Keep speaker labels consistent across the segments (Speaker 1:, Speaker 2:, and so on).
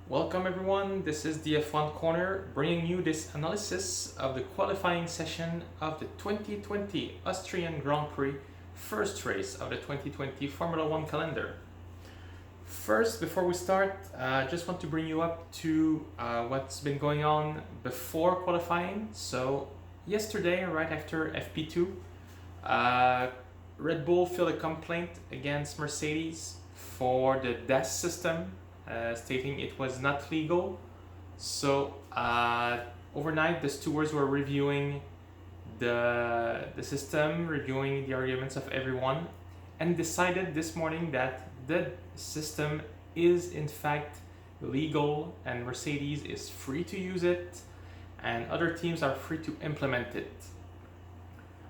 Speaker 1: Welcome everyone, this is the F1 Corner bringing you this analysis of the qualifying session of the 2020 Austrian Grand Prix, first race of the 2020 Formula 1 calendar. First, before we start, I just want to bring you up to what's been going on before qualifying. So, yesterday, right after FP2, Red Bull filed a complaint against Mercedes for the DAS system, stating it was not legal. So overnight, the stewards were reviewing the system, reviewing the arguments of everyone, and decided this morning that the system is in fact legal and Mercedes is free to use it and other teams are free to implement it.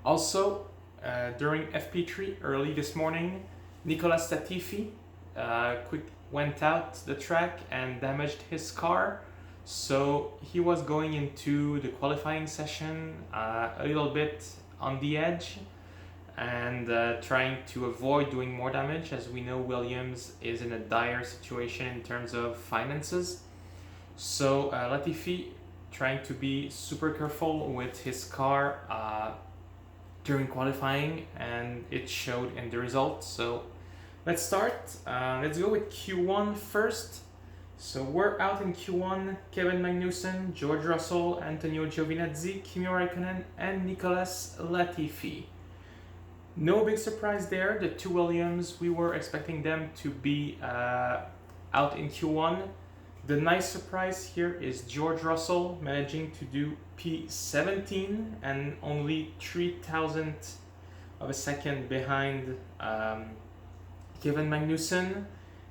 Speaker 1: Also, during FP3 early this morning, Nicolas Latifi went out the track and damaged his car, so he was going into the qualifying session a little bit on the edge and trying to avoid doing more damage. As we know, Williams is in a dire situation in terms of finances, so Latifi trying to be super careful with his car during qualifying, and it showed in the results. So let's start. Let's go with Q1 first. So we're out in Q1. Kevin Magnussen, George Russell, Antonio Giovinazzi, Kimi Raikkonen, and Nicolas Latifi. No big surprise there. The two Williams, we were expecting them to be out in Q1. The nice surprise here is George Russell managing to do P17 and only 0.003 of a second behind Kevin Magnussen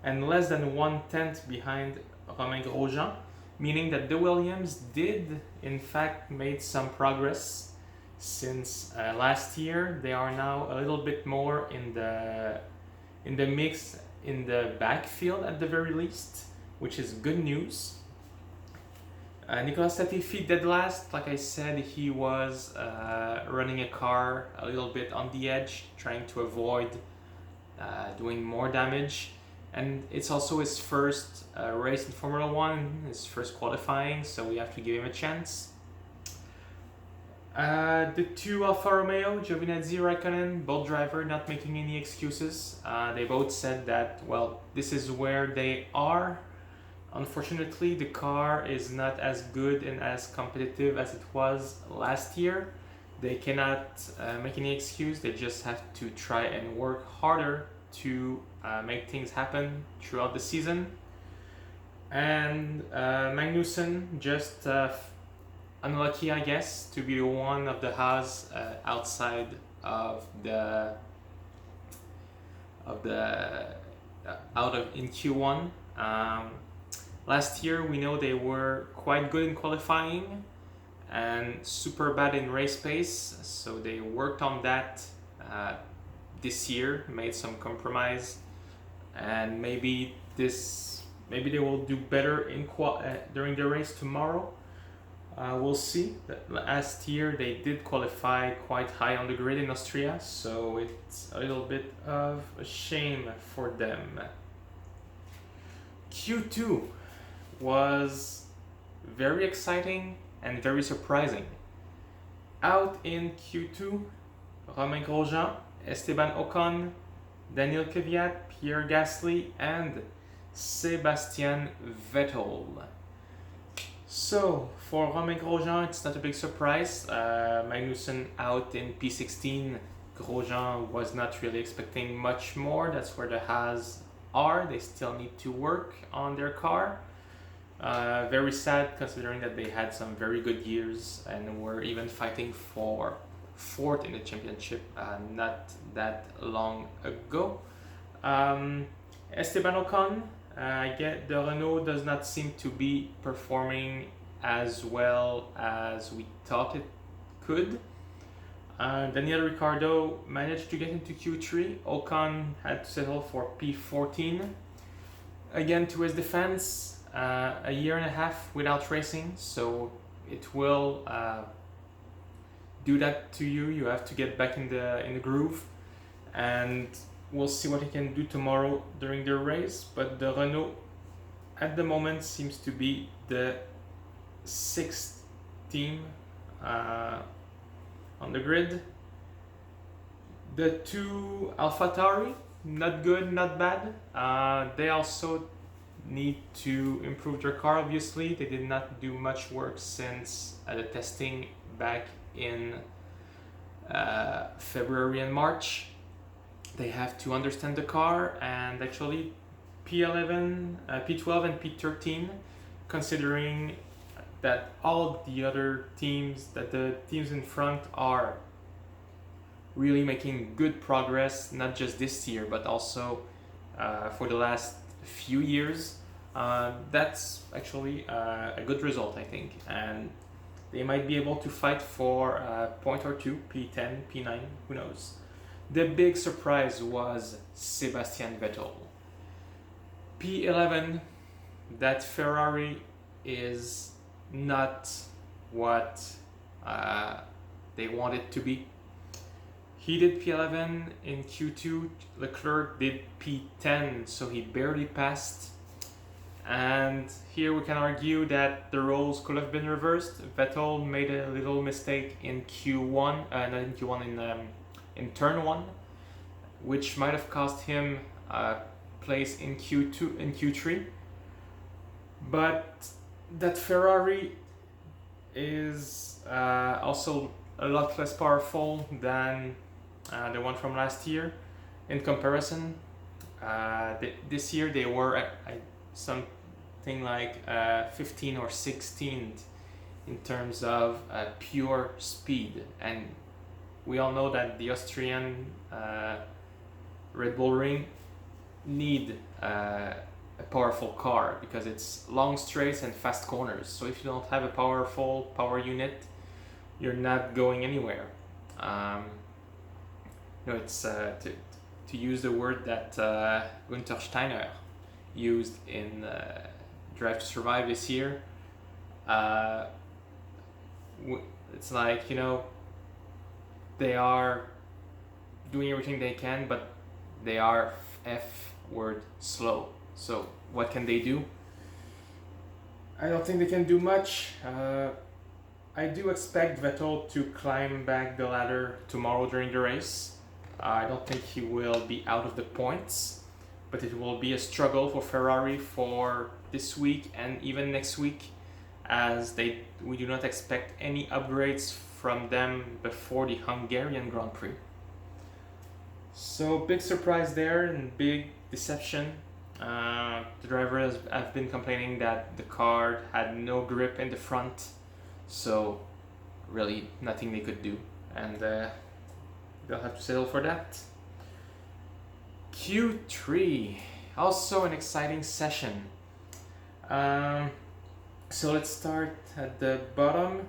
Speaker 1: and less than 1/10 behind Romain Grosjean, meaning that the Williams did in fact made some progress since last year. They are now a little bit more in the mix in the backfield at the very least, which is good news. Nicolas Latifi dead last. Like I said, he was running a car a little bit on the edge, trying to avoid doing more damage, and it's also his first race in Formula 1, his first qualifying, so we have to give him a chance. The two Alfa Romeo, Giovinazzi, Raikkonen, both drivers not making any excuses. They both said that, well, this is where they are. Unfortunately, the car is not as good and as competitive as it was last year. They cannot make any excuse. They just have to try and work harder to make things happen throughout the season. And Magnussen just unlucky, I guess, to be one of the Haas outside of in Q1. Last year, we know they were quite good in qualifying and super bad in race pace, so they worked on that this year, made some compromise, and maybe they will do better during the race tomorrow. We'll see. Last year they did qualify quite high on the grid in Austria, so it's a little bit of a shame for them. Q2 was very exciting and very surprising. Out in Q2, Romain Grosjean, Esteban Ocon, Daniel Kvyat, Pierre Gasly, and Sebastian Vettel. So for Romain Grosjean, it's not a big surprise. Magnussen out in P16. Grosjean was not really expecting much more. That's where the Haas are. They still need to work on their car. Very sad considering that they had some very good years and were even fighting for fourth in the championship not that long ago. Esteban Ocon, the Renault does not seem to be performing as well as we thought it could. Daniel Ricciardo managed to get into Q3. Ocon had to settle for P14. Again, to his defense, a year and a half without racing, so it will do that to you. You have to get back in the groove, and we'll see what he can do tomorrow during the race. But the Renault at the moment seems to be the sixth team on the grid. The two AlphaTauri, not good, not bad. They also need to improve their car, obviously. They did not do much work since the testing back in February and March. They have to understand the car, and actually P11, P12 and P13, considering that all the other teams, that the teams in front are really making good progress, not just this year, but also for the last few years. That's actually a good result, I think, and they might be able to fight for a point or two, P10, P9, who knows. The big surprise was Sebastian Vettel. P11, that Ferrari is not what they want it to be. He did P11 in Q2, Leclerc did P10, so he barely passed. And here we can argue that the roles could have been reversed. Vettel made a little mistake in Q1, not in Q1, in turn 1, which might have cost him a place in Q2, in Q3. But that Ferrari is also a lot less powerful than the one from last year. In comparison, this year they were at something like 15 or 16th in terms of pure speed, and we all know that the Austrian Red Bull Ring need a powerful car because it's long straights and fast corners. So if you don't have a powerful power unit, you're not going anywhere. It's to use the word that Günther Steiner used in Drive to Survive this year. It's like, they are doing everything they can, but they are F-word slow. So what can they do? I don't think they can do much. I do expect Vettel to climb back the ladder tomorrow during the race. I don't think he will be out of the points, but it will be a struggle for Ferrari for this week and even next week, as we do not expect any upgrades from them before the Hungarian Grand Prix. So big surprise there and big deception. The drivers have been complaining that the car had no grip in the front, so really nothing they could do, and they'll have to settle for that. Q3, also an exciting session. So let's start at the bottom.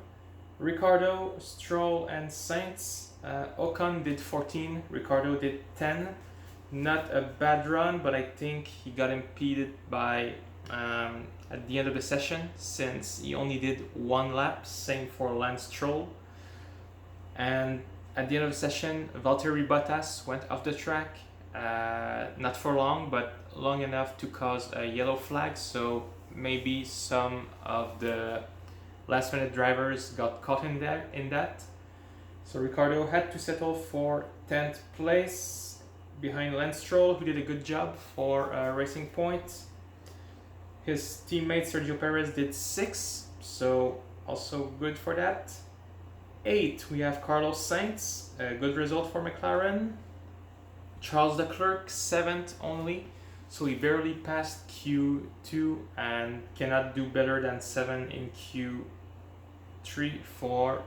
Speaker 1: Ricardo, Stroll and Sainz. Ocon did 14, Ricardo did 10. Not a bad run, but I think he got impeded by at the end of the session, since he only did one lap. Same for Lance Stroll. And at the end of the session, Valtteri Bottas went off the track, not for long, but long enough to cause a yellow flag. So maybe some of the last minute drivers got caught in that. So Ricardo had to settle for 10th place behind Lance Stroll, who did a good job for Racing Point. His teammate Sergio Perez did 6, so also good for that. 8, we have Carlos Sainz, a good result for McLaren. Charles Leclerc, 7th only, so he barely passed Q2 and cannot do better than 7 in Q3 for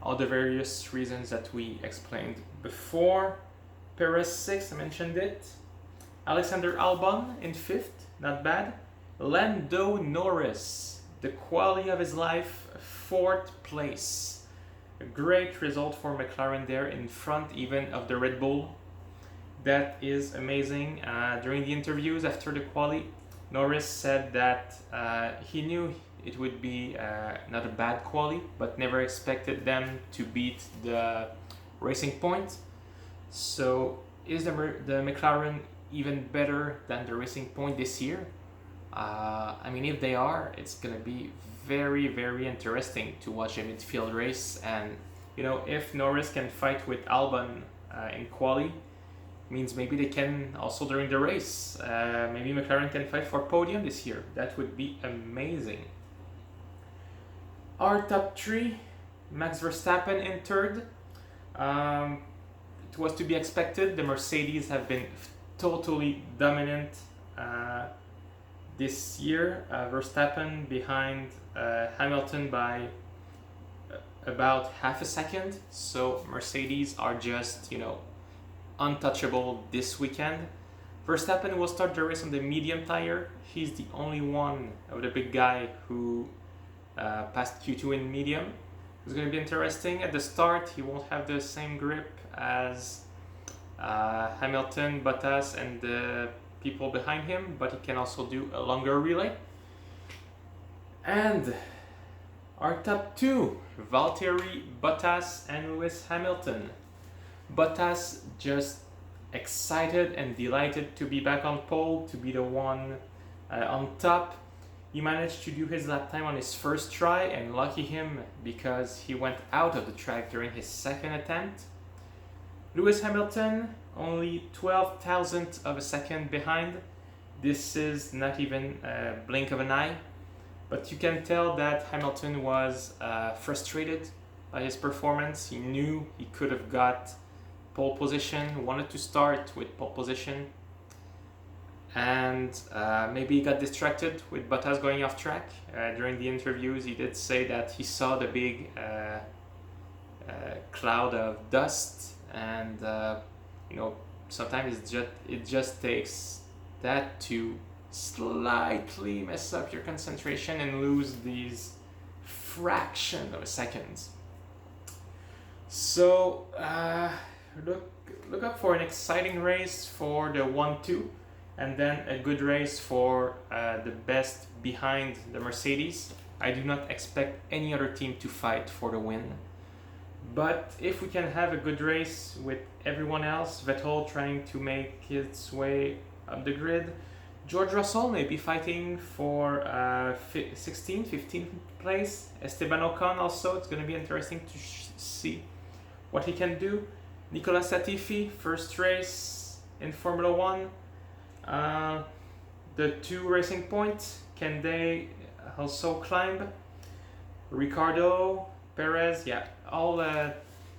Speaker 1: all the various reasons that we explained before. Perez 6th, I mentioned it. Alexander Albon in 5th, not bad. Lando Norris, the quality of his life, 4th place. A great result for McLaren there, in front even of the Red Bull. That is amazing. During the interviews after the quali, Norris said that he knew it would be not a bad quali, but never expected them to beat the Racing Point. So is the McLaren even better than the Racing Point this year? I mean, if they are, it's gonna be very, very interesting to watch a midfield race. And you know, if Norris can fight with Albon in quali, means maybe they can also during the race. Maybe McLaren can fight for podium this year. That would be amazing. Our top three: Max Verstappen in third. It was to be expected. The Mercedes have been totally dominant this year. Verstappen behind Hamilton by about half a second. So Mercedes are just, you know, untouchable this weekend. Verstappen will start the race on the medium tire. He's the only one of the big guy who passed Q2 in medium. It's going to be interesting. At the start, he won't have the same grip as Hamilton, Bottas, and the people behind him, but he can also do a longer relay. And our top two: Valtteri Bottas and Lewis Hamilton. Bottas just excited and delighted to be back on pole, to be the one on top. He managed to do his lap time on his first try, and lucky him because he went out of the track during his second attempt. Lewis Hamilton only 12 thousandths of a second behind. This is not even a blink of an eye, but you can tell that Hamilton was frustrated by his performance. He knew he could have got pole position, wanted to start with pole position, and maybe he got distracted with Bottas going off track. During the interviews, he did say that he saw the big cloud of dust, and you know, sometimes it just takes that to slightly mess up your concentration and lose these fraction of a second. So look up for an exciting race for the 1-2, and then a good race for the best behind the Mercedes. I do not expect any other team to fight for the win, but if we can have a good race with everyone else, Vettel trying to make his way up the grid, George Russell may be fighting for 16th, 15th place, Esteban Ocon also. It's going to be interesting to see what he can do. Nicolas Latifi, first race in Formula 1. The 2 Racing Point, can they also climb? Ricardo, Perez, yeah, all a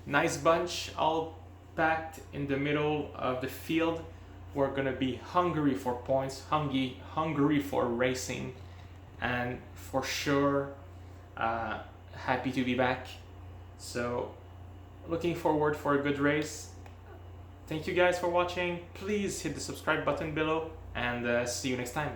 Speaker 1: nice bunch, all packed in the middle of the field. We're gonna be hungry for points, hungry for racing, and for sure happy to be back. So looking forward for a good race. Thank you guys for watching. Please hit the subscribe button below, and see you next time.